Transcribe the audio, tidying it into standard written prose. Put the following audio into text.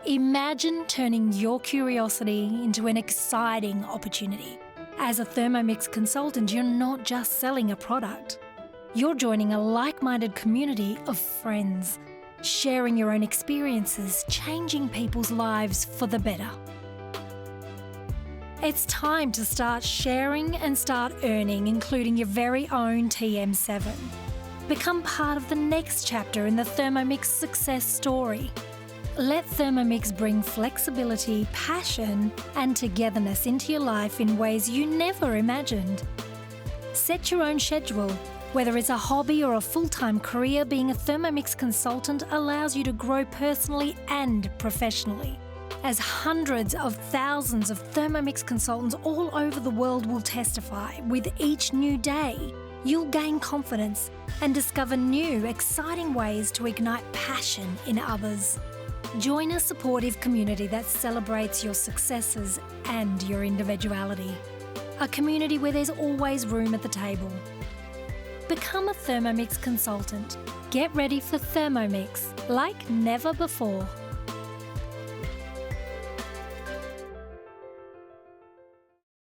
Imagine turning your curiosity into an exciting opportunity. As a Thermomix consultant, you're not just selling a product. You're joining a like-minded community of friends, sharing your own experiences, changing people's lives for the better. It's time to start sharing and start earning, including your very own TM7. Become part of the next chapter in the Thermomix success story. Let Thermomix bring flexibility, passion, and togetherness into your life in ways you never imagined. Set your own schedule. Whether it's a hobby or a full-time career, being a Thermomix consultant allows you to grow personally and professionally. As hundreds of thousands of Thermomix consultants all over the world will testify, with each new day, you'll gain confidence and discover new, exciting ways to ignite passion in others. Join a supportive community that celebrates your successes and your individuality. A community where there's always room at the table. Become a Thermomix consultant. Get ready for Thermomix like never before.